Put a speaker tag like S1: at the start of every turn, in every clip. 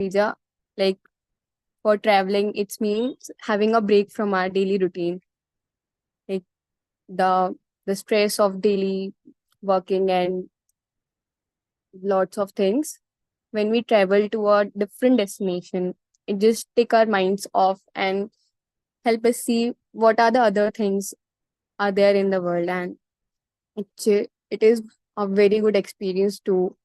S1: visa. Like for traveling, it means having a break from our daily routine, like the the stress of daily working and lots of things. When we travel to a different destination, it just take our minds off and help us see what are the other things are there in the world. And it is a very good experience to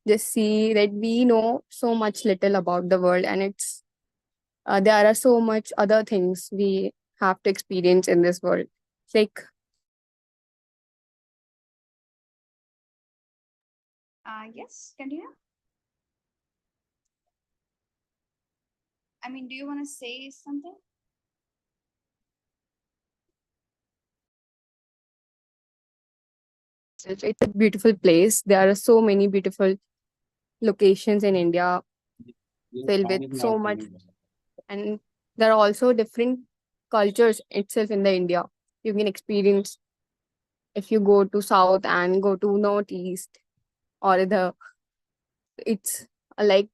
S1: just see that we know so much little about the world, and there are so much other things we have to experience in this world. It's like
S2: Yes, continue. I mean, do you want to say something?
S1: it's a beautiful place. There are so many beautiful locations in India filled with so much, and there are also different cultures itself in the India. You can experience if you go to south and go to northeast, or the it's like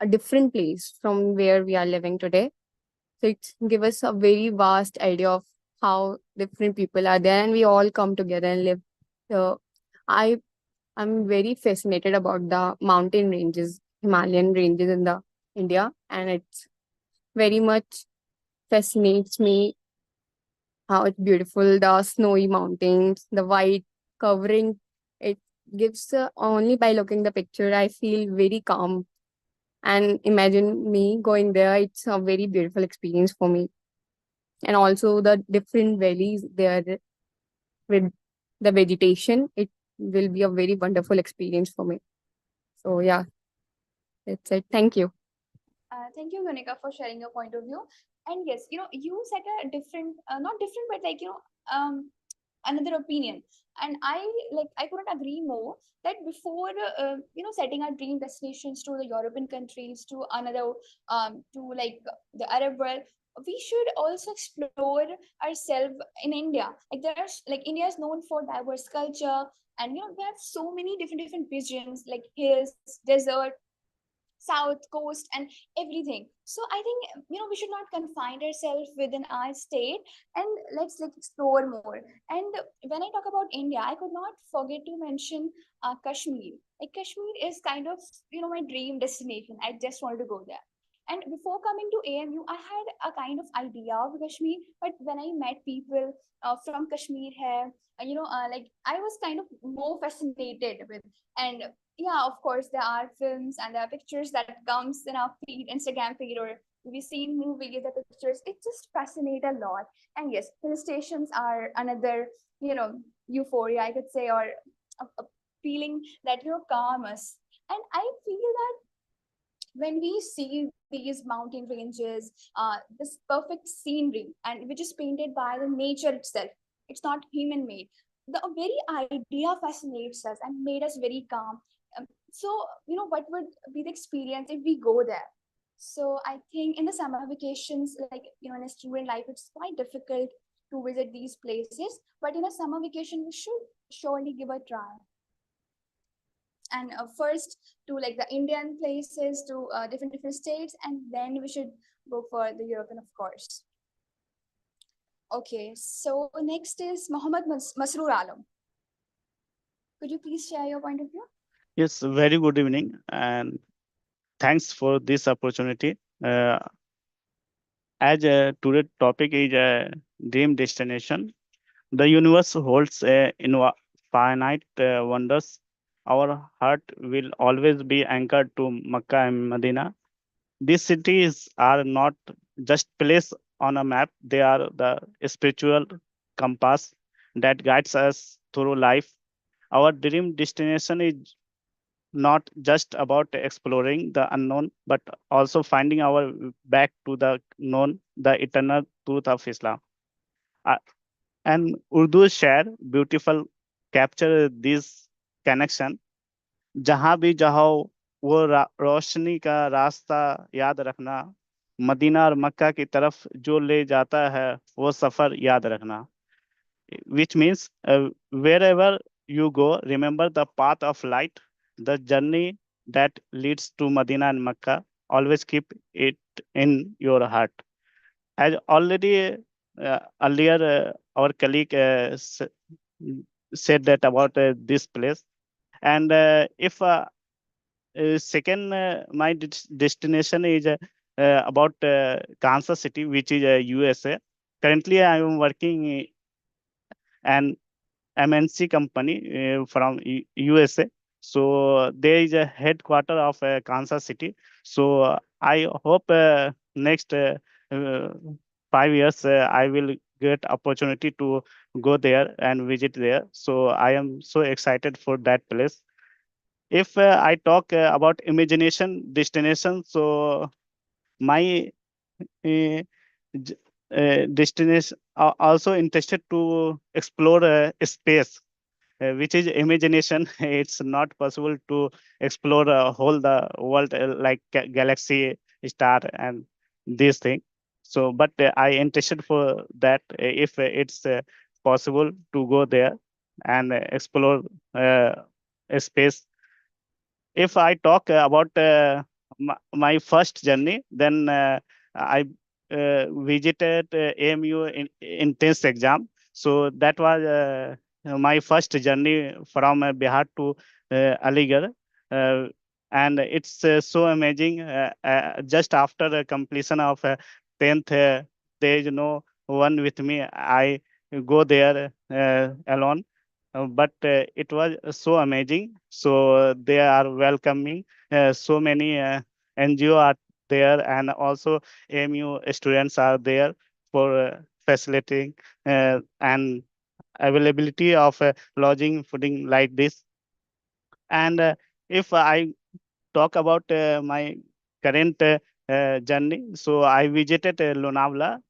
S1: a different place from where we are living today. So it give us a very vast idea of how different people are there, and we all come together and live. So I I'm very fascinated about the mountain ranges, Himalayan ranges in the India, and it's very much fascinates me how it's beautiful. The snowy mountains, the white covering. It gives only by looking the picture, I feel very calm. And imagine me going there. It's a very beautiful experience for me. And also the different valleys there with the vegetation. It will be a very wonderful experience for me. So yeah, that's it. Thank you.
S2: Thank you, Monica, for sharing your point of view. And yes, you set a different, not different, but like, another opinion. And I couldn't agree more that before, setting our dream destinations to the European countries, to another, to like the Arab world, we should also explore ourselves in India. Like there's like India is known for diverse culture, and we have so many different regions like hills, desert, south coast, and everything. So I think we should not confine ourselves within our state, and let's like explore more. And when I talk about India, I could not forget to mention Kashmir. Like Kashmir is kind of my dream destination. I just wanted to go there. And before coming to AMU, I had a kind of idea of Kashmir, but when I met people from Kashmir here, like I was kind of more fascinated with. And yeah, of course there are films and there are pictures that comes in our feed, Instagram feed, or we seen movies, the pictures, it just fascinate a lot. And yes, hill stations are another euphoria, I could say, or a feeling that calm us. And I feel that when we see these mountain ranges, this perfect scenery, and which is painted by the nature itself, it's not human made. The very idea fascinates us and made us very calm. So, what would be the experience if we go there? So, I think in the summer vacations, like, in a student life, it's quite difficult to visit these places. But in a summer vacation, we should surely give a try. And first to like the Indian places, to different states, and then we should go for the European, of course. Okay, so next is Mohammed Masroor Alam. Could you please share your point of view?
S3: Yes, very good evening, and thanks for this opportunity. Uh, as today's topic is a dream destination, the universe holds a infinite wonders. Our heart will always be anchored to Makkah and Medina. These cities are not just placed on a map; they are the spiritual compass that guides us through life. Our dream destination is not just about exploring the unknown, but also finding our back to the known, the eternal truth of Islam. Uh, and Urdu share beautiful capture this connection. जहां भी जाओ वो रोशनी का रास्ता याद रखना Medina और मक्का की तरफ जो ले जाता है वो सफर याद रखना which means wherever you go, remember the path of light, the journey that leads to Medina and Mecca. always keep it in your heart. As already earlier, our colleague said that about this place. And if second, my destination is about Kansas City, which is USA. Currently, I am working an MNC company from USA. So there is a headquarter of Kansas City. So I hope next uh, 5 years I will get opportunity to go there and visit there. So I am so excited for that place. If I talk about imagination destination, so my uh, j- destination are also interested to explore space, which is imagination. It's not possible to explore whole the world like galaxy, star, and these things. So, but I interested for that if it's possible to go there and explore space. If I talk about my first journey, then I visited AMU in intense exam. So that was my first journey from Bihar to Aligarh. Uh, and it's so amazing. Just after the completion of 10th, there is no one with me. I go there alone, but it was so amazing. So they are welcoming. So many NGO are there, and also AMU students are there for facilitating and availability of lodging, fooding like this. And if I talk about my current journey. So I visited Lonavala,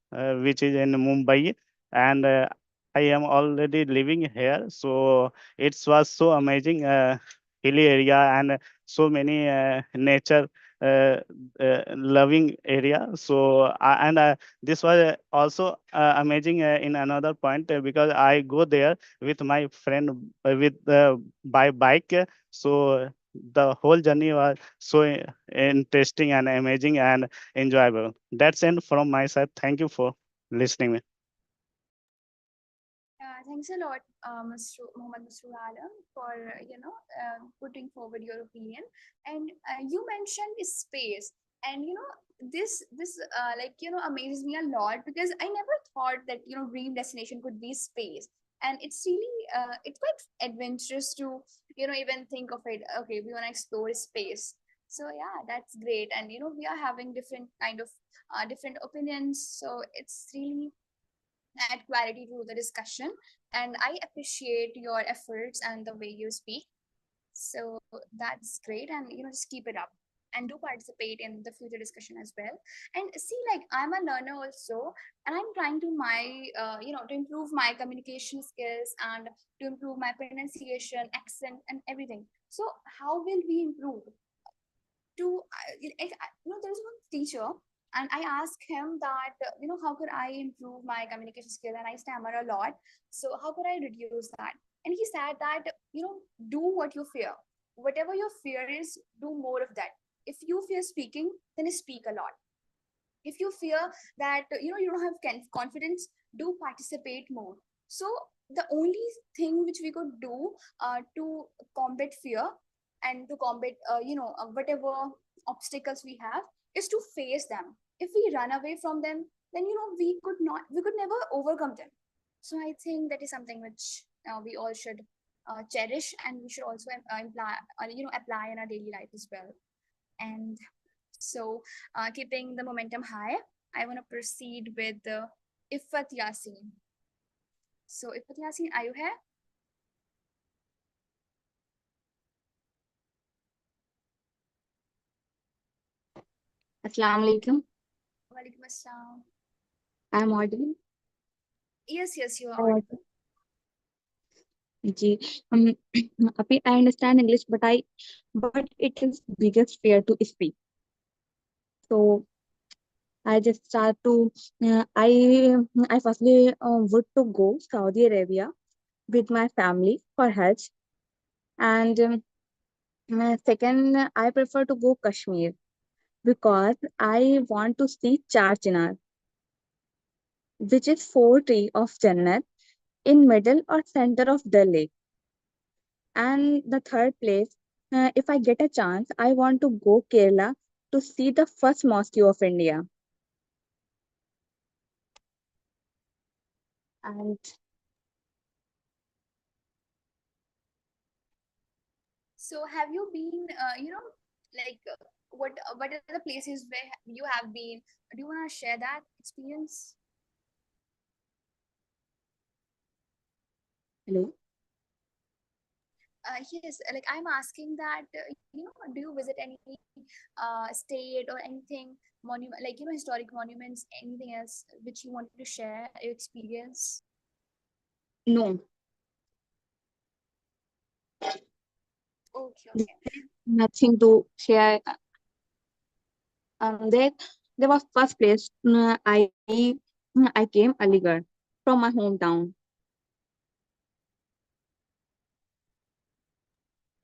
S3: which is in Mumbai, and I am already living here. So it was so amazing, hilly area and so many nature loving area. So and this was also amazing in another point because I go there with my friend with by bike. So the whole journey was so interesting and amazing and enjoyable. That's it from my side. Thank you for listening me.
S2: Thanks a lot, Mr. Muhammad Mr. Alam, for putting forward your opinion. And you mentioned space, and this amazes me a lot because I never thought that dream destination could be space, and it's really it's quite adventurous to even think of it. Okay, we want to explore space. So yeah, that's great, and we are having different kind of different opinions. So it's really add clarity to the discussion, and I appreciate your efforts and the way you speak. So that's great, and just keep it up and do participate in the future discussion as well. And see, like, I'm a learner also, and I'm trying to to improve my communication skills and to improve my pronunciation, accent, and everything. So how will we improve? There's one teacher, and I asked him that how could I improve my communication skill, and I stammer a lot, so how could I reduce that? And he said that do what you fear. Whatever your fear is, do more of that. If you fear speaking, then speak a lot. If you fear that you don't have confidence, do participate more. So the only thing which we could do to combat fear and to combat whatever obstacles we have is to face them. If we run away from them, then we could never overcome them. So I think that is something which we all should cherish, and we should also apply in our daily life as well. And so, keeping the momentum high, I want to proceed with the Ifat Yasin. So, Ifat Yasin, are you here?
S1: Assalamu alaikum.
S2: Walaikum assalam.
S1: I'm audible.
S2: Yes, you
S1: I'm
S2: are.
S1: audible. जी अभी I understand English, but it is biggest fear to speak. So I just start to I firstly would to go Saudi Arabia with my family for Hajj, and second I prefer to go Kashmir
S4: because I want to see Char Chinar, which is four tree of Jannat in middle or center of the lake. And the third place, if I get a chance, I want to go Kerala to see the first mosque of India. And
S2: So have you been, like what are the places where you have been? Do you want to share that experience?
S4: hello.
S2: Yes, like I'm asking that, do you visit any state or anything monument, like historic monuments, anything else which you wanted to share your experience?
S4: No,
S2: Okay,
S4: there's
S2: okay.
S4: nothing to share. There, there was first place I came Aligarh from my hometown.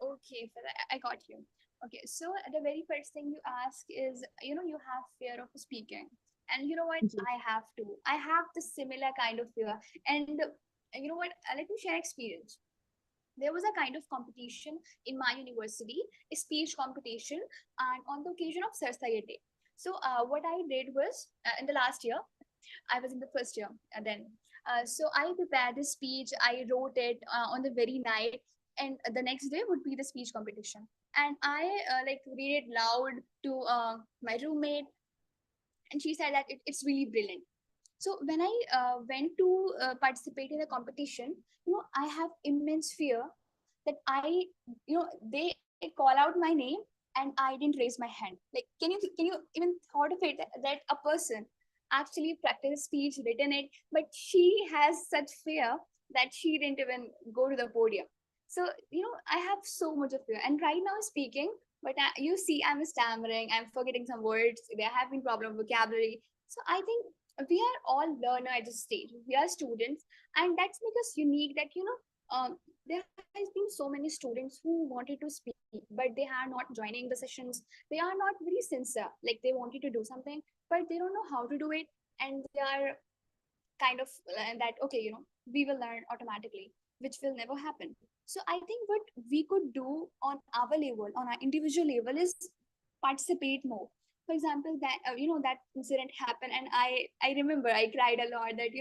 S2: Okay, for that, I got you. Okay, so the very first thing you ask is, you have fear of speaking. And you know what?
S4: Yes.
S2: I have to. I have the similar kind of fear. And you know what? Let me share experience. There was a kind of competition in my university, a speech competition, and on the occasion of Sarsaya Day. So what I did was, in the last year, I was in the first year then. So I prepared this speech. I wrote it on the very night, and the next day would be the speech competition. And I like read it loud to my roommate, and she said that it's really brilliant. So when I went to participate in a competition, I have immense fear that they call out my name and I didn't raise my hand. Like, can you even thought of it that a person actually practiced speech, written it, but she has such fear that she didn't even go to the podium. So I have so much of fear, and right now speaking, but you see, I'm stammering, I'm forgetting some words. There have been problem with vocabulary. So I think we are all learner at this stage. We are students, and that's make us unique. That there has been so many students who wanted to speak, but they are not joining the sessions. They are not very sincere. Like they wanted to do something, but they don't know how to do it, and they are kind of that okay, we will learn automatically, which will never happen. So I think what we could do on our level, on our individual level, is participate more. For example, that that incident happened, and I remember I cried a lot that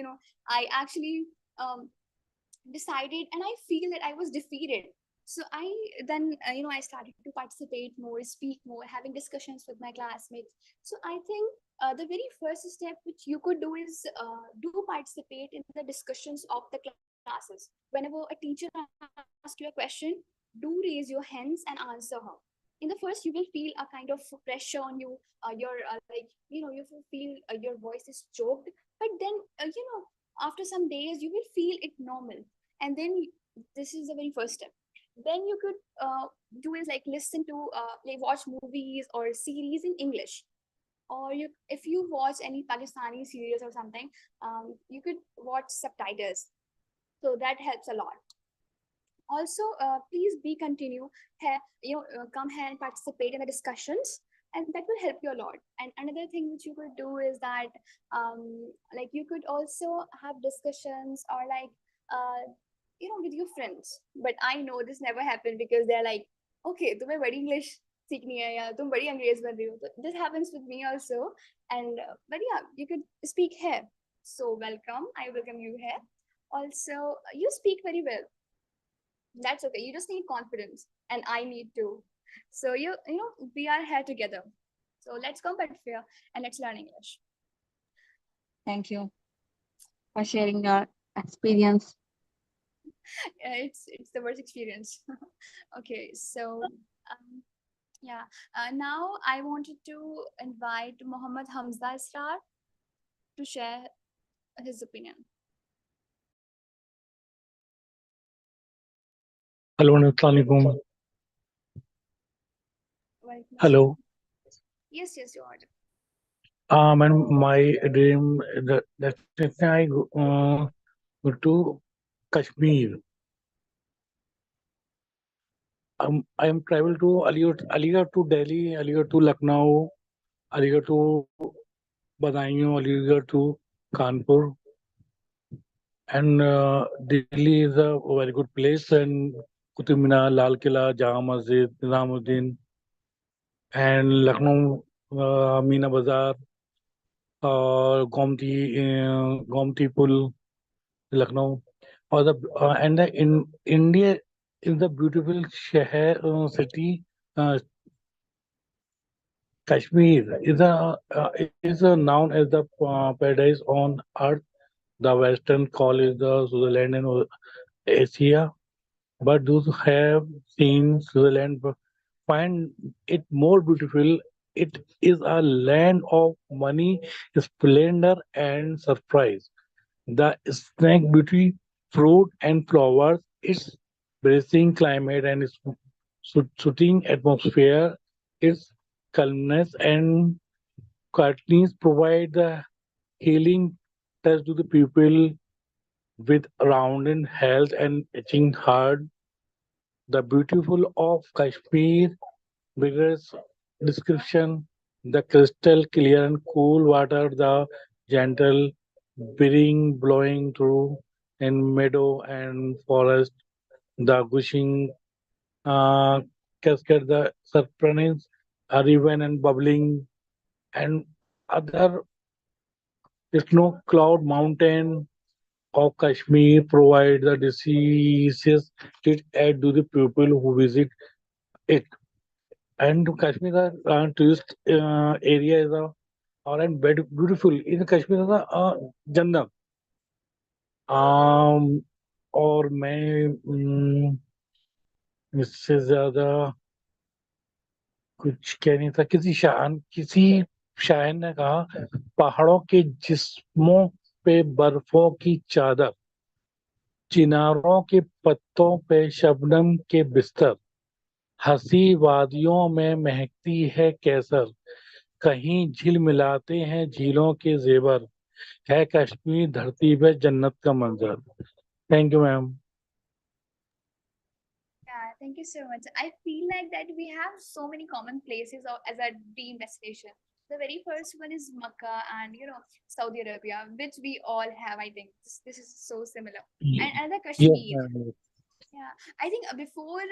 S2: I actually um, decided, and I feel that I was defeated. So I then I started to participate more, speak more, having discussions with my classmates. So I think the very first step which you could do is do participate in the discussions of the classes. Whenever a teacher asks you a question, do raise your hands and answer her. In the first, you will feel a kind of pressure on you. Your like you will feel your voice is choked, but then after some days you will feel it normal. And then this is the very first step. Then you could do is like listen to like watch movies or series in English, or if you watch any Pakistani series or something, you could watch subtitles. So that helps a lot. Also, please be continue here, come here and participate in the discussions, and that will help you a lot. And another thing which you could do is that like you could also have discussions, or like with your friends. But I know this never happened because they're like, okay, तुम्हें बड़ी English सीखनी है या तुम बड़ी अंग्रेज बन रही हो. So this happens with me also. And but yeah, you could speak here. So welcome, I welcome you here. Also, you speak very well. That's okay. You just need confidence, and I need to. So we are here together. So let's combat fear and let's learn English.
S4: Thank you for sharing your experience.
S2: It's the worst experience. Okay, so yeah. Now I wanted to invite Muhammad Hamza Israr to share his opinion.
S5: Hello, Assalamualaikum.
S2: Walaikum
S5: Hello.
S2: assalam. Yes, you are.
S5: And my dream destination I go to Kashmir. I am travel to Aligarh to Delhi, Aligarh to Lucknow, Aligarh to Badaयूं, Aligarh to Kanpur, and Delhi is a very good place. And Qutub Minar, Lal Killa, Jama Masjid, Nizamuddin, and Lucknow, Meena Bazaar, Gomti Pul, Lucknow, or the and the in India is the beautiful city. Kashmir is known as the paradise on earth. The Western call is the Switzerland in Asia, but those who have seen Switzerland find it more beautiful. It is a land of money, splendor, and surprise. The snake beauty, fruit and flowers, its bracing climate and its soothing atmosphere, its calmness and quietness provide the healing touch to the people with rounded health and itching heart. The beautiful of Kashmir vigorous description, the crystal clear and cool water, the gentle breeze blowing through in meadow and forest, the gushing uh, cascade, the surprise, a river and bubbling, and other snow cloud mountain of Kashmir provide the diseases it add to the people who visit it. And Kashmir, tourist area is a all and beautiful. In Kashmir is a जन्नत. और मैं इससे ज्यादा कुछ कह नहीं था किसी शायर ने कहा पहाड़ों के जिस्मों पे बर्फों की चादर चिनारों के पत्तों पे शबनम के बिस्तर हंसी वादियों में महकती है केसर कहीं झिलमिलाते हैं झीलों के जेवर है कश्मीर धरती पे जन्नत का मंजर thank you ma'am
S2: Yeah, thank you so much. I feel like that we have so many common places as a dream destination. The very first one is Makkah and Saudi Arabia, which we all have. I think this is so similar. And another
S5: yes
S2: Kashmir.
S5: ma'am.
S2: Yeah, I think before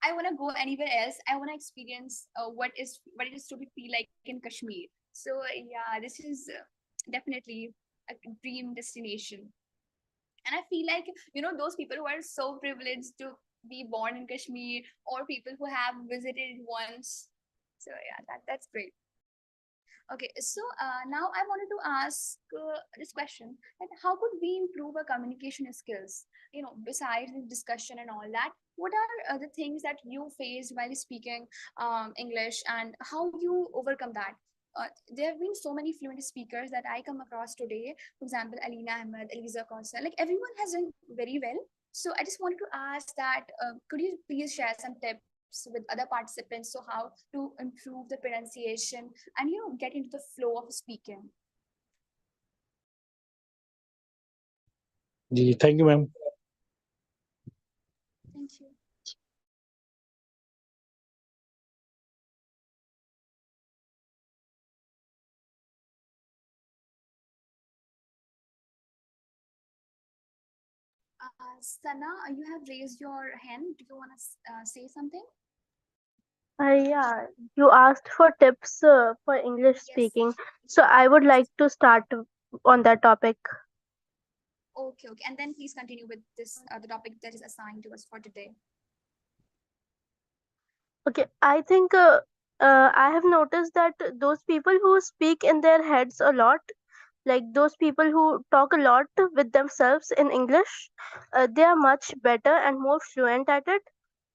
S2: I want to go anywhere else, I want to experience what it is to feel like in Kashmir. So yeah, this is definitely a dream destination. And I feel like those people who are so privileged to be born in Kashmir, or people who have visited once. So yeah, that's great. Okay, so now I wanted to ask this question: that how could we improve our communication skills? Besides the discussion and all that, what are the things that you faced while speaking English, and how you overcome that? There have been so many fluent speakers that I come across today. For example, Alina Ahmed, Eliza Kosa, like everyone has done very well. So I just wanted to ask that could you please share some tips with other participants, so how to improve the pronunciation and get into the flow of speaking?
S5: जी thank you ma'am
S2: Thank you. Sana, you have raised your hand. Do you want to say something?
S6: Yeah, you asked for tips for English
S2: Yes.
S6: speaking. So I would like to start on that topic.
S2: Okay, okay. And then please continue with this the topic that is assigned to us for today.
S6: Okay, I think I have noticed that those people who speak in their heads a lot, like those people who talk a lot with themselves in English, they are much better and more fluent at it.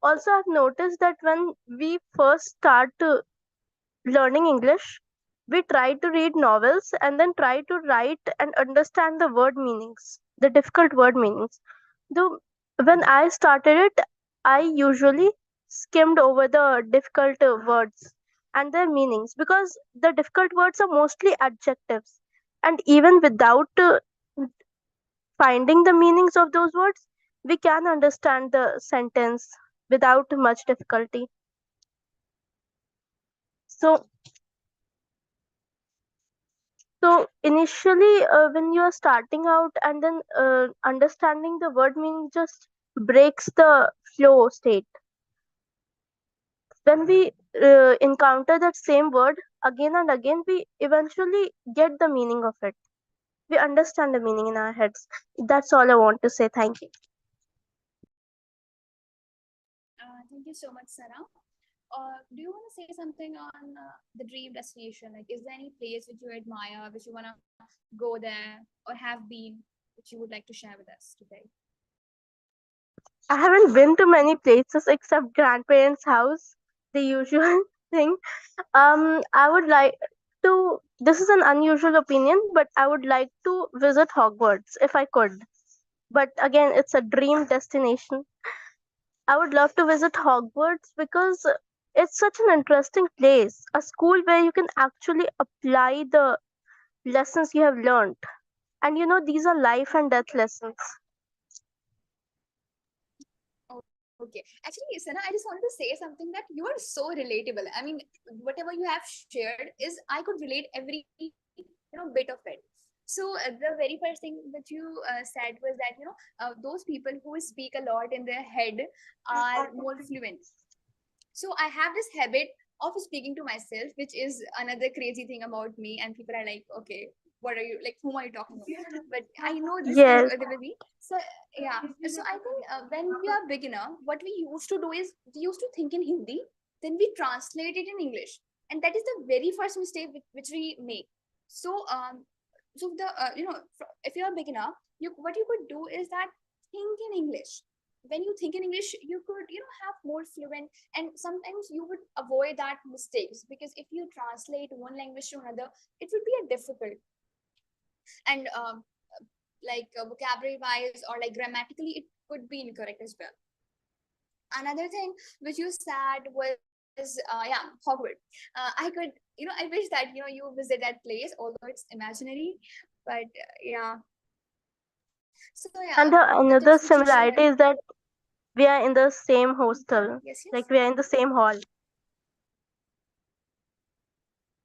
S6: Also, I've noticed that when we first start learning English, we try to read novels and then try to write and understand the word meanings, the difficult word meanings. Though when I started it, I usually skimmed over the difficult words and their meanings because the difficult words are mostly adjectives. And even without finding the meanings of those words, we can understand the sentence without much difficulty. So So initially, when you are starting out and then understanding the word meaning just breaks the flow state. When we encounter that same word again and again, we eventually get the meaning of it. We understand the meaning in our heads. That's all I want to say. Thank you.
S2: Thank you so much, Sarah. Do you want to say something on the dream destination? Like, is there any place which you admire, which you want to go there or have been, which you would like to share with us today?
S6: I haven't been to many places except grandparents' house, the usual thing. I would like to. This is an unusual opinion, but I would like to visit Hogwarts if I could. But again, it's a dream destination. I would love to visit Hogwarts because it's such an interesting place. A school where you can actually apply the lessons you have learned. And these are life and death lessons.
S2: Okay. Actually, Sana, I just wanted to say something that you are so relatable. I mean, whatever you have shared is I could relate every bit of it. So the very first thing that you said was that those people who speak a lot in their head are more fluent. So I have this habit of speaking to myself, which is another crazy thing about me. And people are like, okay, what are you like? Whom are you talking about? But I know this thing
S6: Yes.
S2: there will be. So yeah. So I think when we are beginner, what we used to do is we used to think in Hindi, then we translate it in English, and that is the very first mistake which we make. So so the if you're a beginner, what you could do is that think in English. When you think in English, you could have more fluent, and sometimes you would avoid that mistakes, because if you translate one language to another, it would be a difficult, and like vocabulary wise or like grammatically it could be incorrect as well. Another thing which you said was yeah, Hogwarts. I could I wish that you visit that place, although it's imaginary, but yeah. So yeah,
S6: And
S2: the
S6: another
S2: tips which you
S6: similarity
S2: shared.
S6: is that we are in the same hostel.
S2: Yes, yes.
S6: Like we are in the same hall.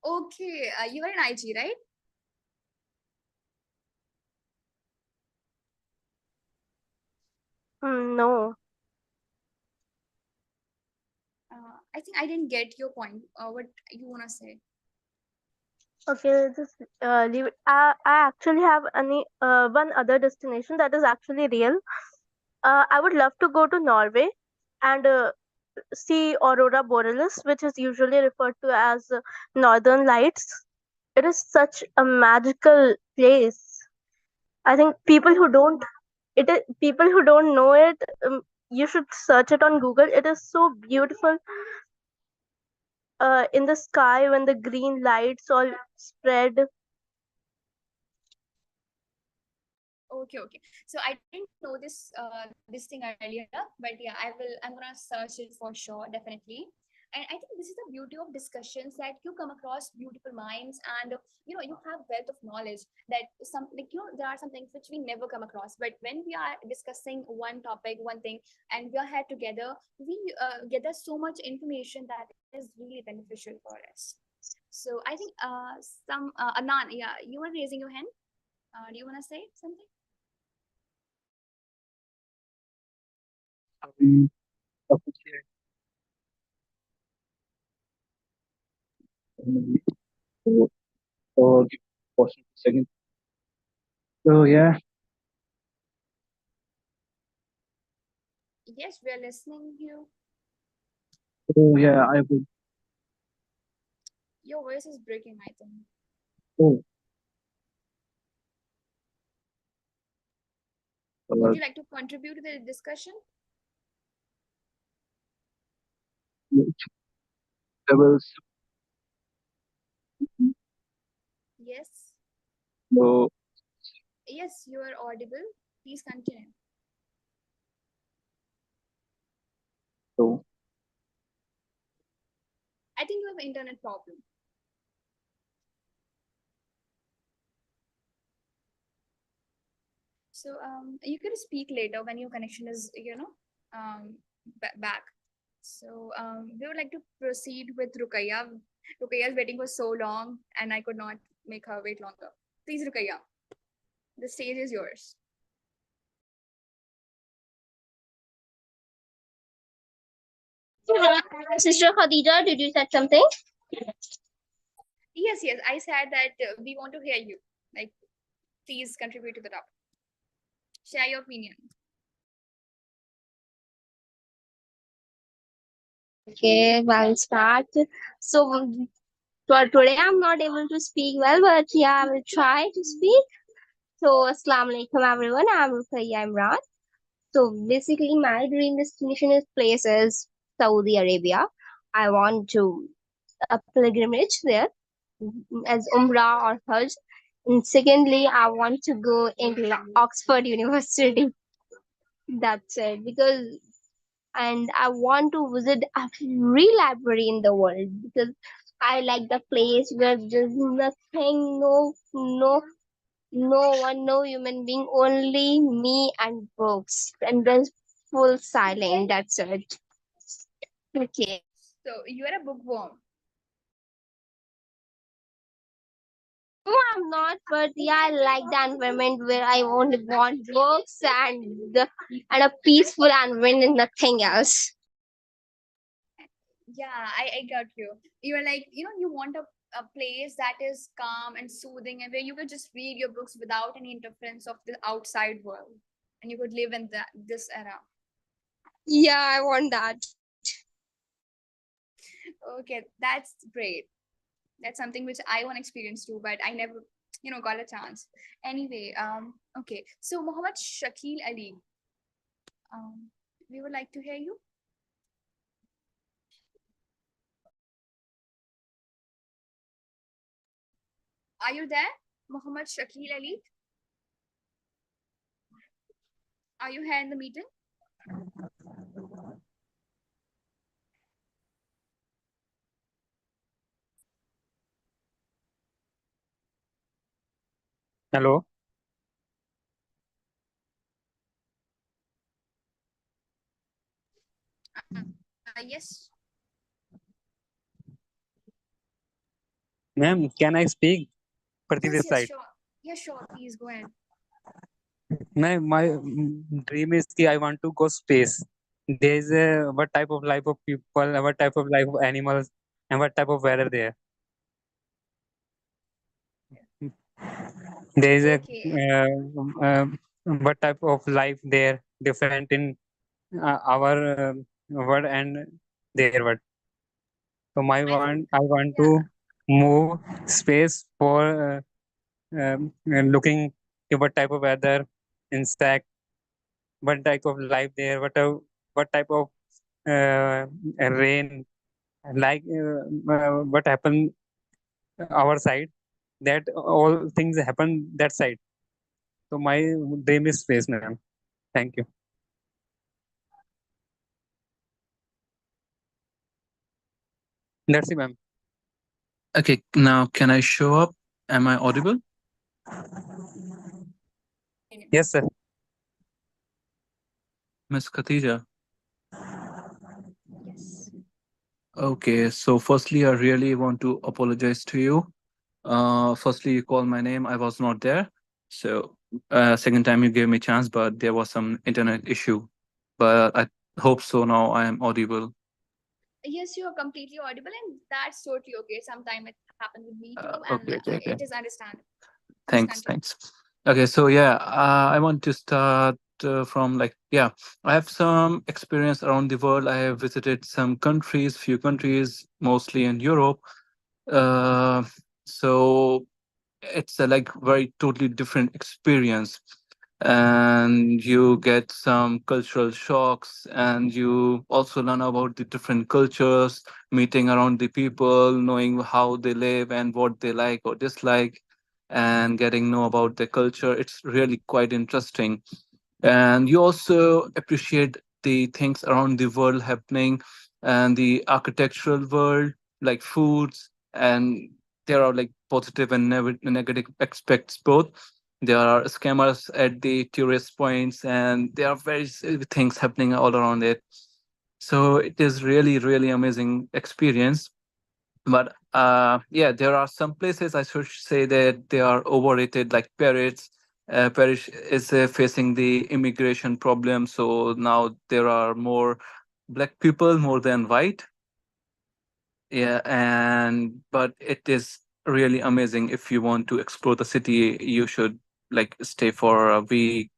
S2: Okay, you are in IG, right?
S6: No.
S2: I think I didn't get your point. What you wanna say?
S6: Okay, just leave it. I actually have one other destination that is actually real. I would love to go to Norway and see Aurora Borealis, which is usually referred to as Northern Lights. It is such a magical place. I think people who don't know it, you should search it on Google. It is so beautiful. In the sky when the green lights all spread.
S2: Okay, okay. So I didn't know this thing earlier, but yeah, I'm gonna search it for sure, definitely. And I think this is the beauty of discussions, that you come across beautiful minds, and you have wealth of knowledge, that some like there are some things which we never come across, but when we are discussing one topic, one thing, and we are here together, we gather so much information that is really beneficial for us. So I think some Anan, yeah, you were raising your hand. Do you want to say something?
S7: Um, okay. So, give pause for a second. So yeah,
S2: Yes, we are listening you.
S7: so yeah, I would.
S2: Your voice is breaking, I think.
S7: Oh,
S2: Would
S7: uh,
S2: you like to contribute to the discussion?
S7: there was
S2: Yes.
S7: so
S2: Yes, you are audible. Please continue.
S7: so
S2: I think you have internet problem. So you can speak later when your connection is back. So we would like to proceed with Rukaya. Rukaya is waiting for so long, and I could not make her wait longer. Please, Rukaiya, the stage is yours.
S6: Sister Khadija, did you say something?
S2: Yes, yes, I said that we want to hear you. Like, please contribute to the topic. Share your opinion.
S6: Okay, well, start. So, for today, I'm not able to speak well, but yeah, I will try to speak. So, Assalamu alaikum, everyone. I'm Ruqayya Imran. So, basically, my dream destination is places Saudi Arabia. I want to a pilgrimage there as Umrah or Hajj. And secondly, I want to go in Oxford University. That's it. Because and I want to visit every library in the world because I like the place where there's nothing, no one, no human being, only me and books, and there's full silence. That's it. Okay.
S2: So, you are a bookworm.
S6: No, I'm not, but yeah, I like the environment where I only want books and a peaceful environment and nothing else.
S2: Yeah, I got you. You are like, you want a place that is calm and soothing and where you could just read your books without any interference of the outside world. And you could live in this era.
S6: Yeah, I want that.
S2: Okay, that's great. That's something which I want to experience too, but I never, got a chance. Anyway, okay. So Muhammad Shakil Ali, we would like to hear you. Are you there, Muhammad Shakil Ali? Are you here in the meeting?
S8: Hello.
S2: Yes.
S8: Ma'am, can I speak? Pratik
S2: Yes,
S8: this
S2: yes,
S8: side.
S2: sure. Yeah, sure. Please go ahead.
S8: Ma'am, my dream is that I want to go space. There is a what type of life of people, and what type of life of animals, and what type of weather there. There is a
S2: Okay.
S8: what type of life there different in our world and their world. So I want
S2: Yeah.
S8: to move space for looking to what type of weather, insect, what type of life there, what type of uh, rain, like what happened our side. That all things happen that side. So my dream is space, ma'am. Thank you. That's it, ma'am.
S9: Okay, now can I show up? Am I audible?
S8: Yes, sir.
S9: Miss Khatija.
S2: Yes.
S9: Okay, so firstly, I really want to apologize to you. Firstly, you called my name. I was not there. So, second time you gave me chance, but there was some internet issue. But I hope so now I am audible.
S2: Yes, you are completely audible, and that's totally okay. Sometime it happened with me too, and
S9: Okay.
S2: it is understandable. Please
S9: Thanks,
S2: continue.
S9: thanks. Okay, so yeah, I want to start from like, yeah, I have some experience around the world. I have visited some countries, few countries, mostly in Europe. Uh, so it's a like very totally different experience, and you get some cultural shocks, and you also learn about the different cultures, meeting around the people, knowing how they live and what they like or dislike, and getting know about their culture. It's really quite interesting, and you also appreciate the things around the world happening, and the architectural world, like foods, and there are like positive and negative aspects both. There are scammers at the tourist points, and there are various things happening all around it. So it is really amazing experience. But yeah, there are some places I should say that they are overrated, like Paris. Paris is facing the immigration problem, so now there are more black people more than white. Yeah, and but it is really amazing. If you want to explore the city, you should like stay for a week.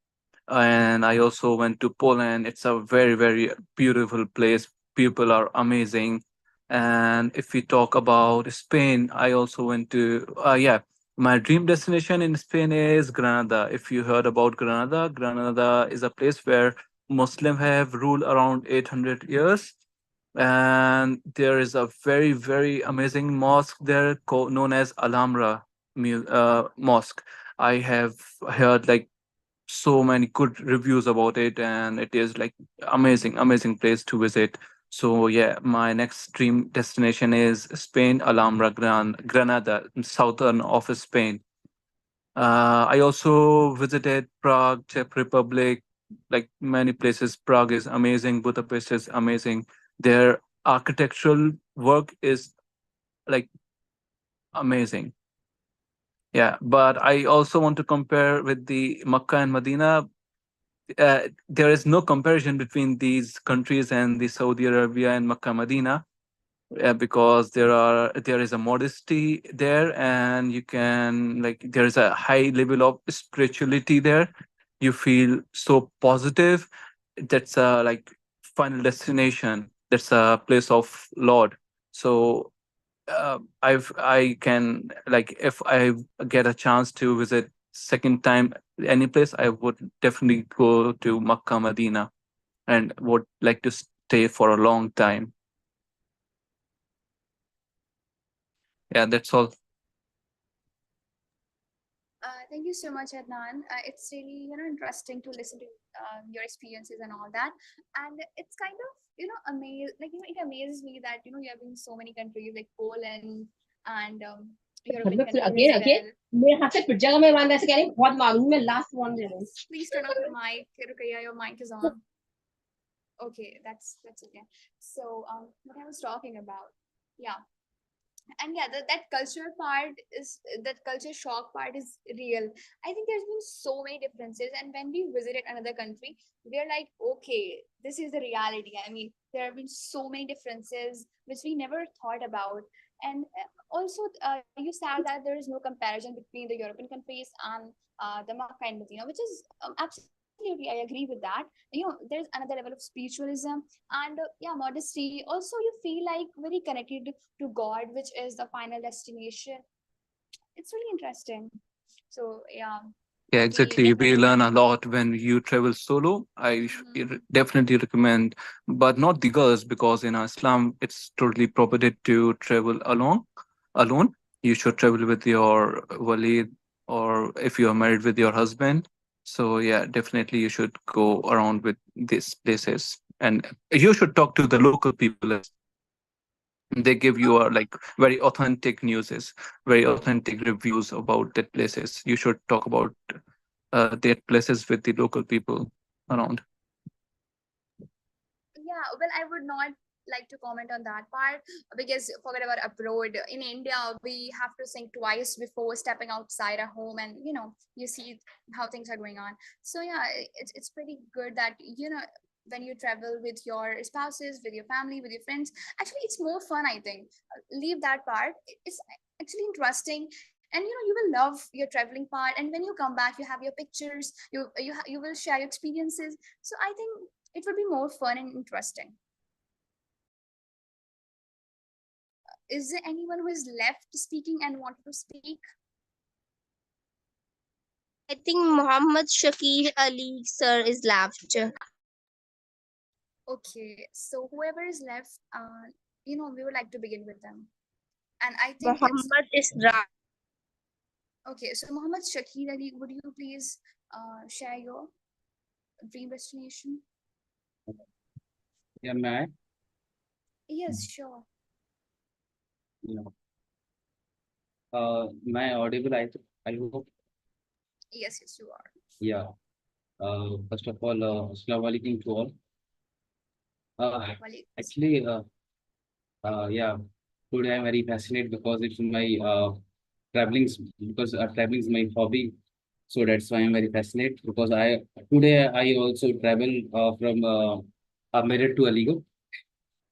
S9: And I also went to Poland. It's a very, very beautiful place. People are amazing. And if we talk about Spain, I also went to yeah, my dream destination in Spain is Granada. If you heard about Granada, Granada is a place where Muslim have ruled around 800 years, and there is a very, very amazing mosque there known as Alhambra mosque. I have heard like so many good reviews about it, and it is like amazing, amazing place to visit. So yeah, my next dream destination is Spain, Alhambra, Granada, southern of Spain. I also visited Prague, Czech Republic, like many places. Prague is amazing. Budapest is amazing. Their architectural work is like amazing. Yeah, but I also want to compare with the Makkah and Medina. There is no comparison between these countries and the Saudi Arabia and Makkah Medina, because there is a modesty there, and you can like there is a high level of spirituality there. You feel so positive. That's a like final destination. That's a place of Lord. So I can like if I get a chance to visit second time any place, I would definitely go to Makkah Medina and would like to stay for a long time. Yeah, that's all.
S2: Thank you so much, Adnan. It's really interesting to listen to your experiences and all that, and it's kind of it amazes me that you have been so many countries like Poland and European countries as well.
S10: मेरे हाथ से पिट जाएगा मैं मान ऐसे कह रही हूँ बहुत मारूंगी मैं लास्ट वन दे रही हूँ
S2: Please turn off your mic, Rukaya. Your mic is on. Okay, that's okay. So what I was talking about, yeah, and yeah, that cultural part is that culture shock part is real. I think there's been so many differences, and when we visited another country, we're like, okay, this is the reality. I mean, there have been so many differences which we never thought about. And also you said that there is no comparison between the European countries and the Makkah and Medina, which is absolutely, I agree with that. There's another level of spiritualism and yeah, modesty. Also, you feel like very connected to God, which is the final destination. It's really interesting. So yeah,
S9: Yeah,
S2: we
S9: exactly. We
S2: definitely.
S9: learn a lot when you travel solo. Definitely recommend, but not the girls, because in Islam it's totally prohibited to travel alone. Alone, you should travel with your wali, or if you are married with your husband. So yeah, definitely you should go around with these places, and you should talk to the local people as they give you a like very authentic newses, very authentic reviews about that places. You should talk about their places with the local people around.
S2: Yeah, well, I would not like to comment on that part because forget about abroad. In India, we have to think twice before stepping outside our home, and you see how things are going on. So yeah, it's pretty good that when you travel with your spouses, with your family, with your friends, actually it's more fun. I think leave that part. It's actually interesting. And you will love your traveling part, and when you come back, you have your pictures, you will share your experiences. So I think it would be more fun and interesting. Is there anyone who is left speaking and wanted to speak?
S6: I think Muhammad Shakir Ali sir is left.
S2: Okay, so whoever is left, we would like to begin with them. And I think it's
S6: Muhammad Isra.
S2: okay. So Muhammad Shakir Ali, would you please share your dream destination?
S7: Yeah, may I?
S2: Yes, sure.
S7: Yeah. Am I audible? I hope.
S2: Yes, yes, you are.
S7: Yeah. First of all, Assalamu alaikum to all.
S2: Waleed.
S7: Actually, yeah,
S11: today I'm very fascinated because it's my traveling is my hobby. So that's why I'm very fascinated because I also travel from Meerut to Aligarh.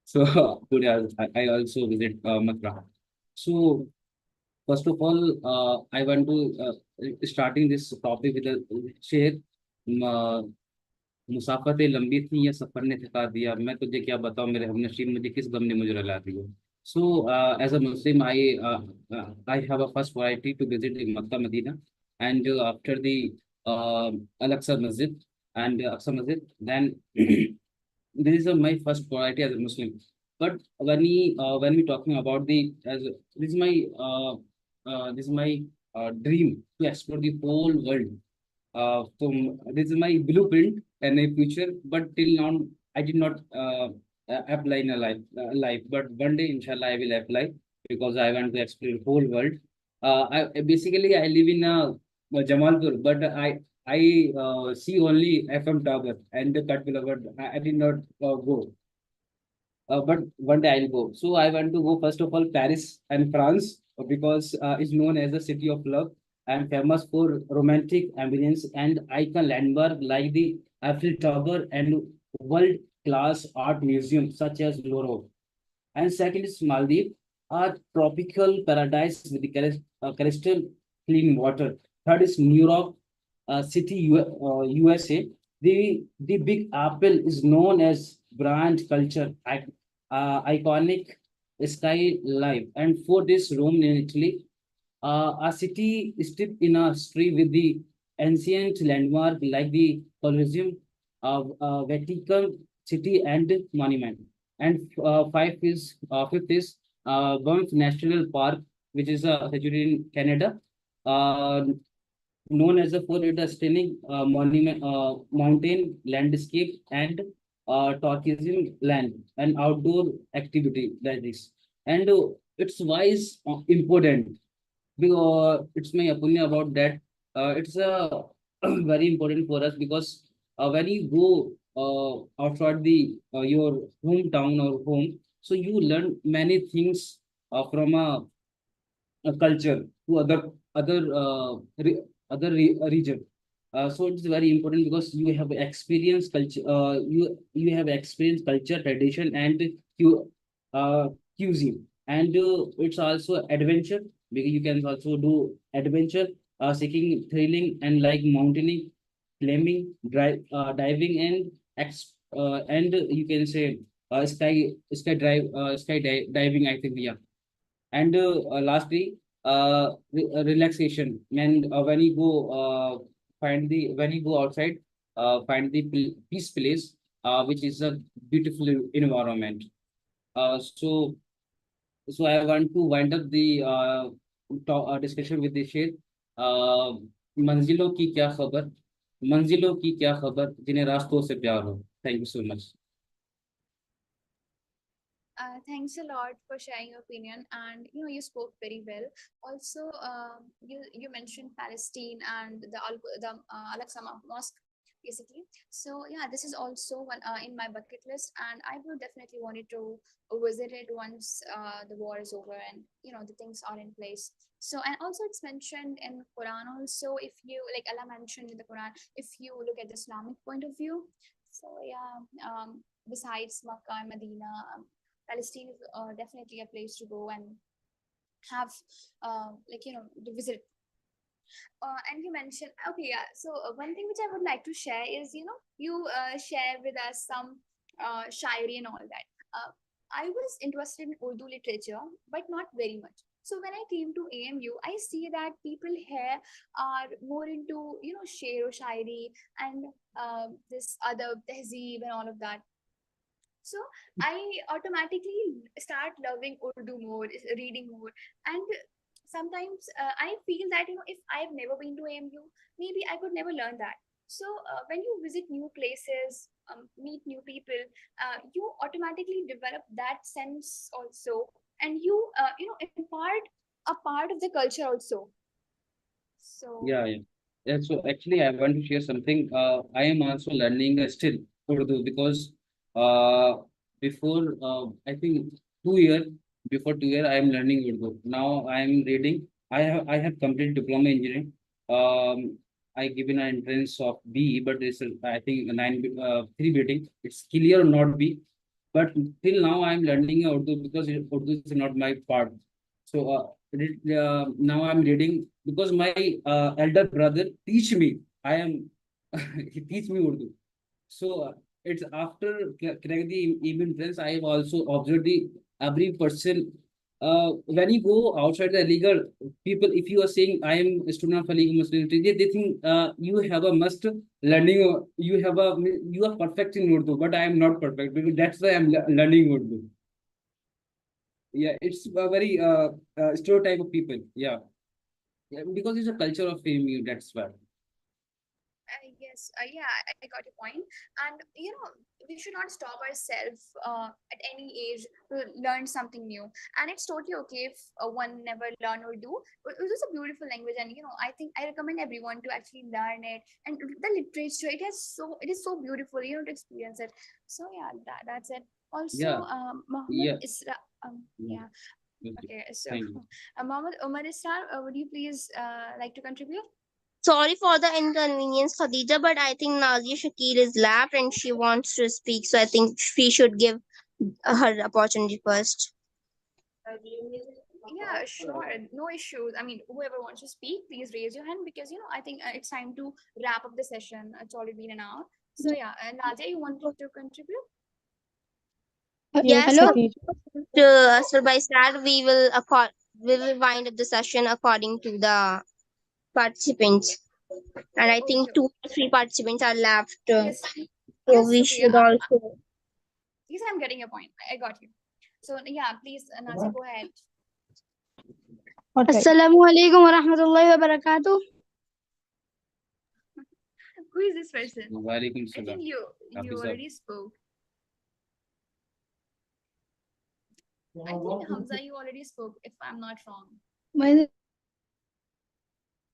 S11: So today I also visit Mathura. So first of all, I want to starting this topic with a share. मुसाफतें लंबी थी या सफर ने थका दिया, मैं तुझे क्या बताऊं मेरे हमनशीब, मुझे किस गम ने मुझे रुला दिया. So as a Muslim, I have a first priority to visit the Makkah Medina, and after the Al-Aqsa Masjid and Aqsa Masjid, then this is my first priority as a Muslim. But when we talking about the as this is my dream to explore the whole world. This is my blueprint and a future, but till now I did not apply in a life. But one day, inshallah, I will apply because I want to explore the whole world. Basically I live in Jamalpur, but I see only FM Tower and the Katpila, but I did not go. But one day I'll go. So I want to go first of all Paris and France because it's known as the city of love and famous for romantic ambience and icon landmark like the Eiffel Tower and world-class art museum such as Louvre. And second is Maldives, a tropical paradise with the crystal clean water. Third is New York City, USA. The Big Apple is known as brand culture, iconic sky life. And fourth is Rome in Italy, a city steeped in a history with the ancient landmark like the Colosseum, Vatican City, and monument. And fifth is Banff National Park, which is situated in Canada, uh, known as the for its stunning mountain landscape and tourism land and outdoor activity like this. And it's why is important because it's my opinion about that. It's very important for us because when you go outside the your hometown or home, so you learn many things from a culture to other region. So it's very important because you have experienced culture. You have experienced culture, tradition, and uh, cuisine, and it's also adventure because you can also do adventure, seeking thrilling and like mountaineering, climbing, diving, and you can say diving. I think yeah. And lastly, relaxation. And when you go when you go outside, find the peace place, which is a beautiful environment. So I want to wind up the discussion with this shade. Uh, मंजिलों की क्या खबर मंजिलों की क्या खबर जिन्हें रास्तों से प्यार हो. Thank you so much.
S2: Thanks a lot for sharing your opinion, and you spoke very well. Also, you mentioned Palestine and the Al-Aqsa Mosque, basically. So yeah, this is also one in my bucket list, and I will definitely wanted to visit it once the war is over and the things are in place. So, and also it's mentioned in Quran also. If you like Allah mentioned in the Quran, if you look at the Islamic point of view. So yeah, besides Makkah and Medina. Palestine is definitely a place to go and have to visit. And you mentioned, okay, yeah. So one thing which I would like to share is, you share with us some shairi and all that. I was interested in Urdu literature, but not very much. So when I came to AMU, I see that people here are more into, sher or shairi and this other tehzeeb and all of that. So I automatically start loving Urdu more, reading more, and sometimes I feel that if I've never been to AMU, maybe I could never learn that. So when you visit new places, meet new people, you automatically develop that sense also, and you impart a part of the culture also. So
S11: Yeah, yeah. Yeah, so actually, I want to share something. I am also learning still Urdu because uh, before I think 2 years before 2 years I am learning Urdu. Now I am reading. I have completed diploma engineering. I given an entrance of B, but it's I think three bidding. It's clear or not B, but till now I am learning Urdu because Urdu is not my part. So now I'm reading because my elder brother teach me. I am he teach me Urdu. So it's after crack the email friends, I have also observed the every person. When you go outside the legal people, if you are saying I am a student of a legal Muslim, they think you have a must learning. You are perfect in Urdu, but I am not perfect because that's why I'm learning Urdu. Yeah, it's a very stereotype of people. Yeah, yeah, because it's a culture of fame. That's why.
S2: Yes, yeah, I got your point. And we should not stop ourselves at any age to learn something new. And it's totally okay if one never learn or do. It is a beautiful language, and I think I recommend everyone to actually learn it. And the literature, it is so beautiful, to experience it. So yeah, that's it. Also,
S11: Yeah,
S2: Mohammed
S11: yeah.
S2: Isra. Yeah. Okay, so
S11: Thank you.
S2: Mohammed Umar Isra, would you please like to contribute?
S6: Sorry for the inconvenience, Khadija, but I think Nazia Shakil is left and she wants to speak, so I think we should give her opportunity first.
S2: Yeah, sure. No issues. I mean, whoever wants to speak, please raise your hand because, I think it's time to wrap up the session. It's already been an hour. So, yeah, Nadia, you wanted to contribute?
S6: Yes,
S12: Hello.
S6: so by that we will wind up the session according to the participants, and I think
S2: Okay.
S6: 2 or 3 participants are left.
S2: Yes.
S6: So
S2: Yes,
S6: we
S2: Sophia.
S6: should also.
S2: Yes, I'm getting your point. I got you. So, yeah, please, Nadia, go ahead.
S12: Assalamualaikum warahmatullahi wabarakatuh.
S2: Who is this person?
S11: Walaikum
S2: I think
S11: salam.
S2: you
S11: Hafiz sir.
S2: already spoke. I think Hamza, you already spoke, if I'm not wrong.
S12: My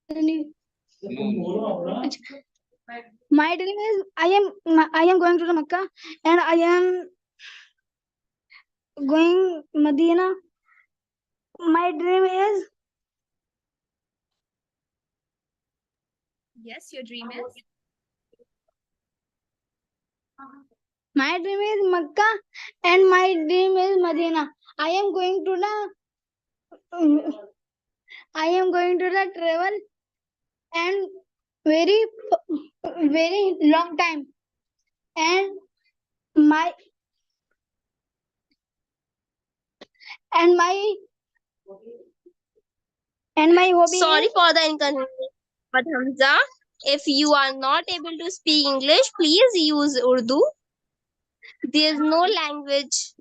S11: No.
S12: my dream is I am going to the Makkah and I am going Medina. My dream is
S2: Yes, your dream is?
S12: Makkah and my dream is Medina. I am going to the travel and very very long time, and my and my hobby
S6: Sorry
S12: is
S6: for the inconvenience, but Hamza, if you are not able to speak English, please use Urdu. There is no language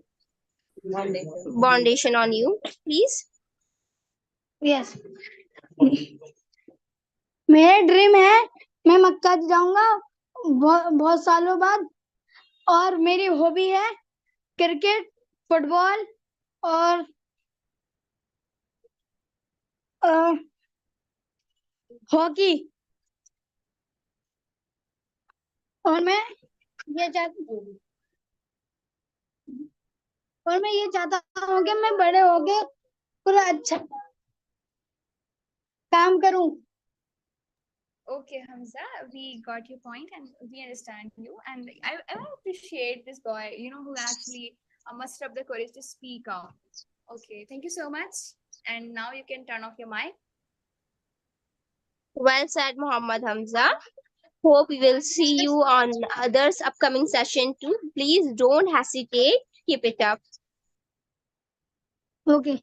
S6: foundation on you. Please.
S12: yes. मेरा dream है मैं मक्का जाऊंगा बहुत सालों बाद, और मेरी hobby है क्रिकेट, फुटबॉल और हॉकी, और मैं ये चाहता हूँ कि मैं बड़े होके पूरा अच्छा काम करूं.
S2: Okay, Hamza, we got your point and we understand you. And I appreciate this boy, who actually mustered up the courage to speak out. Okay, thank you so much. And now you can turn off your mic.
S6: Well said, Muhammad Hamza. Hope we will see you on others upcoming session too. Please don't hesitate. Keep it up.
S12: Okay.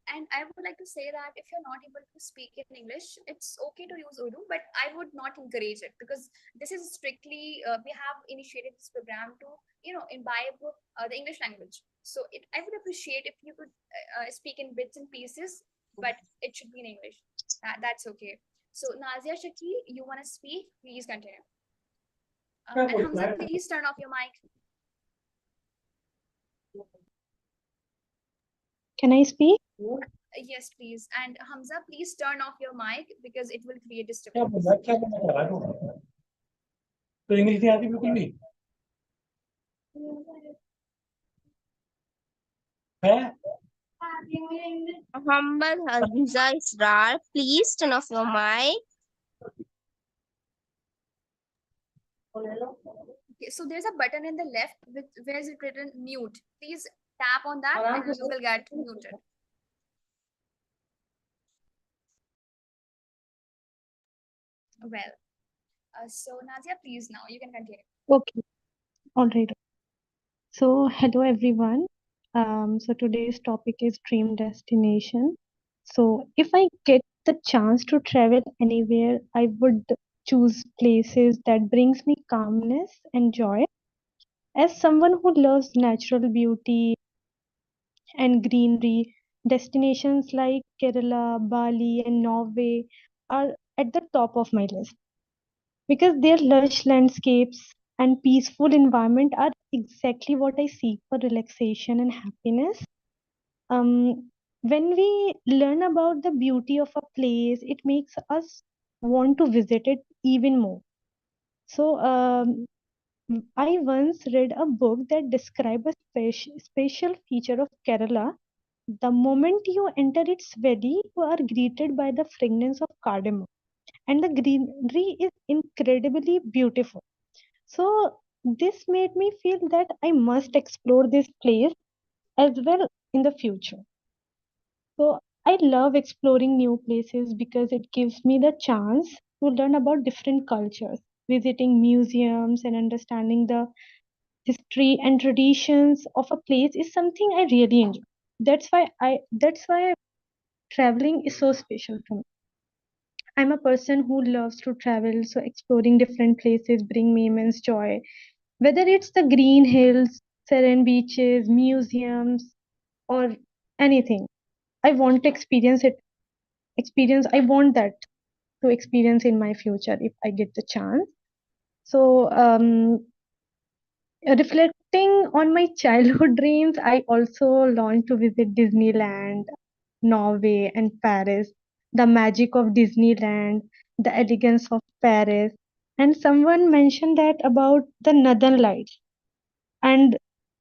S2: And I would like to say that if you're not able to speak in English, it's okay to use Urdu, but I would not encourage it because this is strictly, we have initiated this program to, imbibe the English language. So I would appreciate if you could speak in bits and pieces, but it should be in English. That's okay. So Nazia Shakil, you want to speak? Please continue. And Hamza, please turn off your mic.
S12: Can I speak?
S2: Yes, please. And Hamza, please turn off your mic because it will create disturbance.
S5: तो English नहीं आती बिल्कुल भी.
S6: Muhammad Hamza Israr, please turn off your mic.
S2: Okay, so there's a button in the left with where is it written mute. Please tap on that and you will get muted. Well, so Nazia, please now you can continue.
S13: Okay, all right. So, hello everyone. So today's topic is dream destination. So, if I get the chance to travel anywhere, I would choose places that brings me calmness and joy. As someone who loves natural beauty and greenery, destinations like Kerala, Bali, and Norway are at the top of my list because their lush landscapes and peaceful environment are exactly what I seek for relaxation and happiness. When we learn about the beauty of a place, it makes us want to visit it even more. So, I once read a book that described a special feature of Kerala. The moment you enter its valley, you are greeted by the fragrance of cardamom, and the greenery is incredibly beautiful. So, this made me feel that I must explore this place as well in the future. So, I love exploring new places because it gives me the chance to learn about different cultures, visiting museums and understanding the history and traditions of a place is something I really enjoy. That's why traveling is so special to me. I'm a person who loves to travel, so exploring different places bring me immense joy. Whether it's the green hills, serene beaches, museums, or anything, I want to experience it. I want that to experience in my future if I get the chance. So, reflecting on my childhood dreams, I also longed to visit Disneyland, Norway, and Paris. The magic of Disneyland, the elegance of Paris, and someone mentioned that about the Northern Lights. And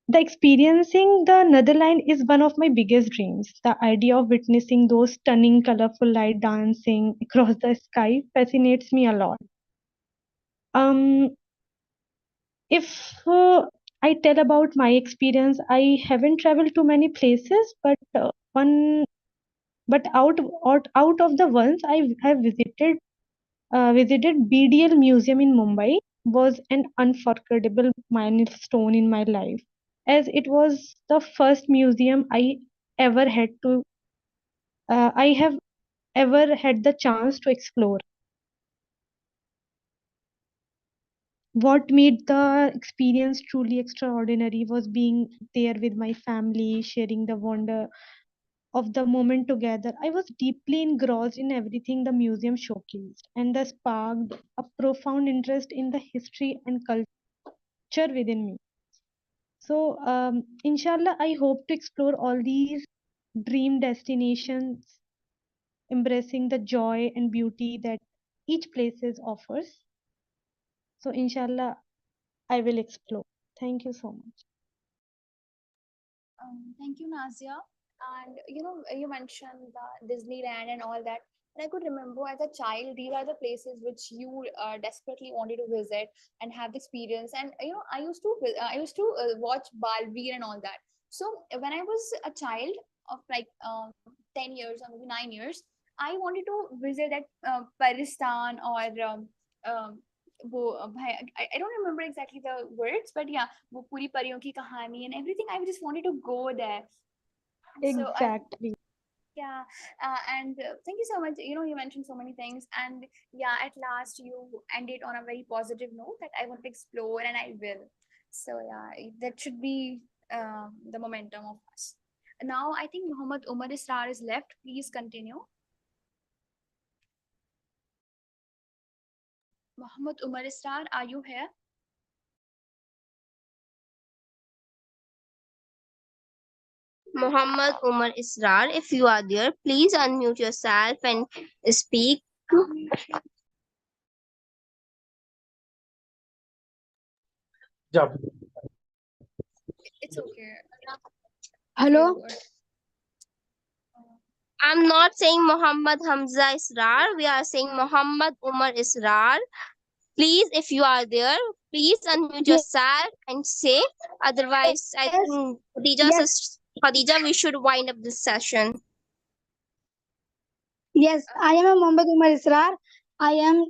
S13: the experiencing the Netherlands is one of my biggest dreams. The idea of witnessing those stunning, colorful light dancing across the sky fascinates me a lot. Um, if I tell about my experience, I haven't traveled to many places, but out of the ones I have visited BDL Museum in Mumbai was an unforgettable milestone in my life, as it was the first museum ever had to I have ever had the chance to explore. What made the experience truly extraordinary was being there with my family, sharing the wonder of the moment together. I was deeply engrossed in everything the museum showcased, and that sparked a profound interest in the history and culture within me. So, inshallah, I hope to explore all these dream destinations, embracing the joy and beauty that each places offers. So, inshallah, I will explore. Thank you so much.
S2: Thank you, Nazia. And you mentioned the Disneyland and all that. And I could remember as a child, these are the places which you desperately wanted to visit and have the experience. And I used to watch Balveer and all that. So when I was a child of like 10 years or maybe 9 years, I wanted to visit that Pakistan or I don't remember exactly the words, but yeah, वो पूरी परियों की कहानी and everything. I just wanted to go there. So
S13: Exactly.
S2: yeah, and thank you so much. You mentioned so many things, and yeah, at last you ended on a very positive note that I want to explore and I will. So yeah, that should be the momentum of us. Now I think Muhammad Umar Israr is left. Please continue. Muhammad Umar Israr, are you here?
S6: Muhammad Umar Israr, if you are there, please unmute yourself and speak.
S5: Yeah.
S2: It's okay.
S12: Hello.
S6: I'm not saying Muhammad Hamza Israr. We are saying Muhammad Umar Israr. Please, if you are there, please unmute yourself and say. Otherwise, I think Khadija, we should wind up this session.
S12: Yes, I am a Mohammed Umar Israr. I am.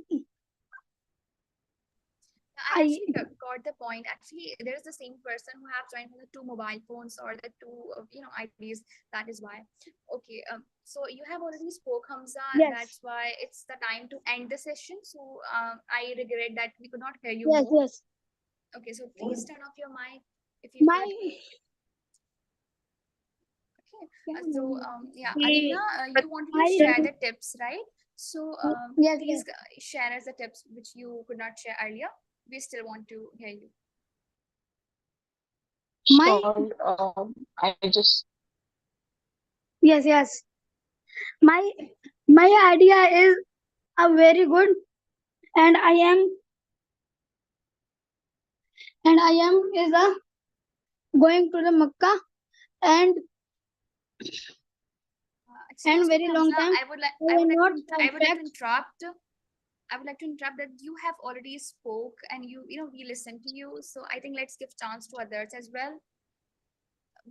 S2: I actually got the point. Actually, there is the same person who have joined from the two mobile phones or the two, IDs. That is why. Okay. So you have already spoke, Hamza.
S12: Yes.
S2: That's why it's the time to end the session. So I regret that we could not hear you
S12: Yes,
S2: more.
S12: yes.
S2: Okay. So please turn off your mic if you
S12: My.
S2: could. So Alina, you wanted to share the tips, right? So
S12: Yes,
S2: please share us the tips which you could not share earlier. We still want to hear you.
S12: My.
S14: I just
S12: Yes, yes. My idea is a very good, and I am is a going to the Makkah and
S2: Excuse me,
S12: very long
S2: Hamza,
S12: time.
S2: I would like to interrupt. I would like to interrupt that you have already spoke and we listened to you. So I think let's give chance to others as well.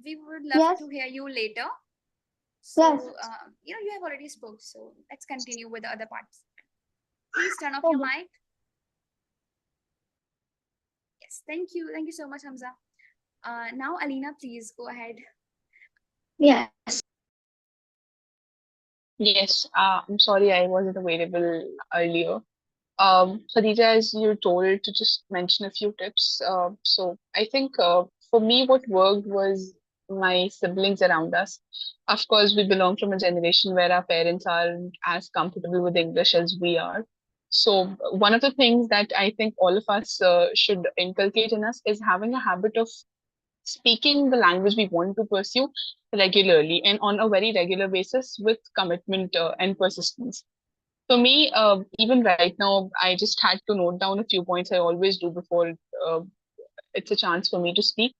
S2: We would love to hear you later. So you have already spoke. So let's continue with the other parts. Please turn off your mic. Yes, thank you. Thank you so much, Hamza. Now, Alina, please go ahead.
S12: Yes.
S14: Yes, I'm sorry I wasn't available earlier. Khadija, as you told to just mention a few tips. So I think for me, what worked was my siblings around us. Of course, we belong from a generation where our parents aren't as comfortable with English as we are. So one of the things that I think all of us should inculcate in us is having a habit of speaking the language we want to pursue regularly and on a very regular basis with commitment and persistence. For me, even right now, I just had to note down a few points I always do before it's a chance for me to speak.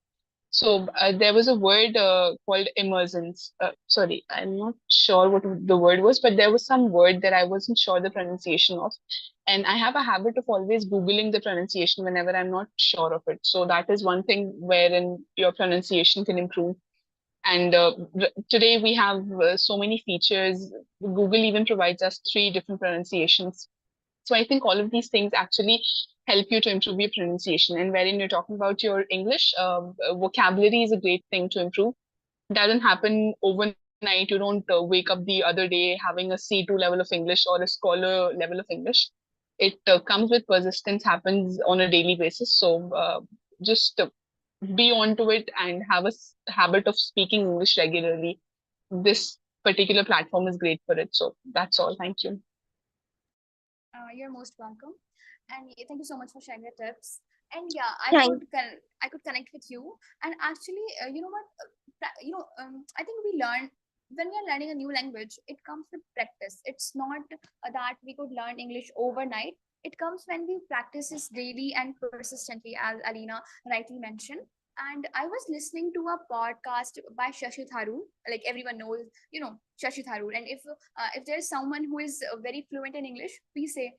S14: So there was a word called emergence. Sorry, I'm not sure what the word was, but there was some word that I wasn't sure the pronunciation of. And I have a habit of always Googling the pronunciation whenever I'm not sure of it. So that is one thing wherein your pronunciation can improve. And today we have so many features. Google even provides us 3 different pronunciations. So I think all of these things actually help you to improve your pronunciation. And wherein you're talking about your English, vocabulary is a great thing to improve. It doesn't happen overnight. You don't wake up the other day having a C2 level of English or a scholar level of English. It comes with persistence, happens on a daily basis. So just be onto it and have a habit of speaking English regularly. This particular platform is great for it. So that's all. Thank you.
S2: You're most welcome, and thank you so much for sharing your tips. And yeah, I could connect with you. And actually, you know what? I think we learn when we are learning a new language. It comes with practice. It's not that we could learn English overnight. It comes when we practice this daily and persistently, as Alina rightly mentioned. And I was listening to a podcast by Shashi Tharoor. Like everyone knows, Shashi Tharoor. And if there's someone who is very fluent in English, please say,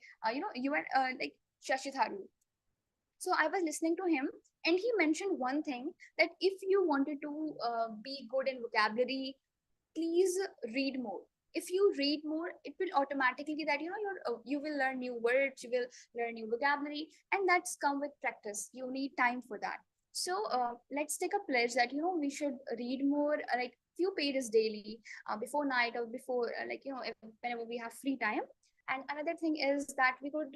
S2: you are like Shashi Tharoor. So I was listening to him, and he mentioned one thing, that if you wanted to be good in vocabulary, please read more. If you read more, it will automatically that you will learn new words, you will learn new vocabulary, and that's come with practice. You need time for that. So let's take a pledge that we should read more, like few pages daily, before night or before whenever we have free time. And another thing is that we could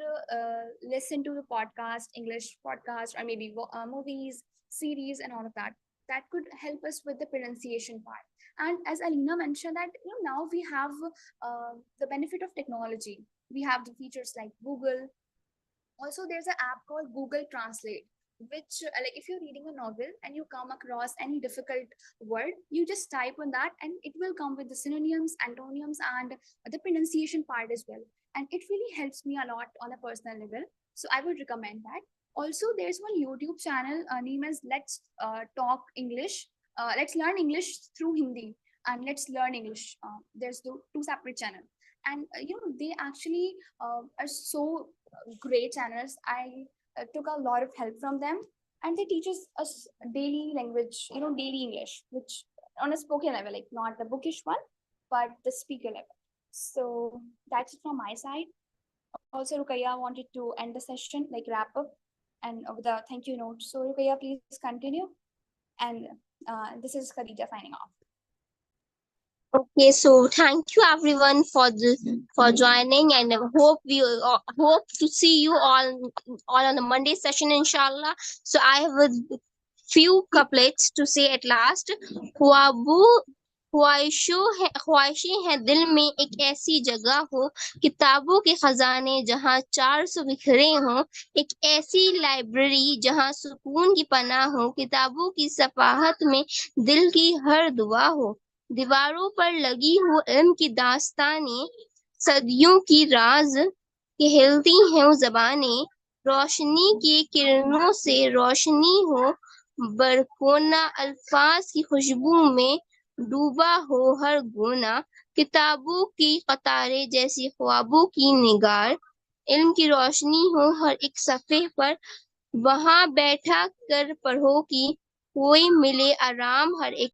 S2: listen to the podcast, English podcast, or maybe movies, series, and all of that. That could help us with the pronunciation part. And as Alina mentioned, that now we have the benefit of technology. We have the features like Google. Also, there's an app called Google Translate, which like if you're reading a novel and you come across any difficult word, you just type on that and it will come with the synonyms, antonyms, and the pronunciation part as well. And it really helps me a lot on a personal level. So I would recommend that. Also, there's one YouTube channel named as Let's Talk English. let's learn English through Hindi, and let's learn English. There's two separate channels, and they actually are so great channels. I took a lot of help from them, and they teach us daily language, daily English, which on a spoken level, like not the bookish one, but the speaker level. So that's it from my side. Also, Rukaya wanted to end the session, like wrap up, and with the thank you note. So Rukaya, please continue. And this is Khadija signing off.
S6: Okay, so thank you everyone for joining, and I hope to see you all on the Monday session, inshallah. So I have a few couplets to say at last. ख्वाबो ख्वाहिशें हैं दिल में एक ऐसी जगह हो, किताबों के खजाने जहाँ 400 बिखरे हों, एक ऐसी लाइब्रेरी जहाँ सुकून की पनाह हो, किताबों की सफाहत में दिल की हर दुआ हो, दीवारों पर लगी हो इल्म की दास्तानें, सदियों की राज कहलती हैं वो ज़बानें, रोशनी की किरणों से रोशनी हो, बरकोना अल्फाज की खुशबू में डूबा हो हर गोना, किताबों की कतारें जैसी ख्वाबों की निगार, इल्म की रोशनी हो हर एक सफ़े पर, वहां बैठा कर पढ़ो कि कोई मिले आराम हर एक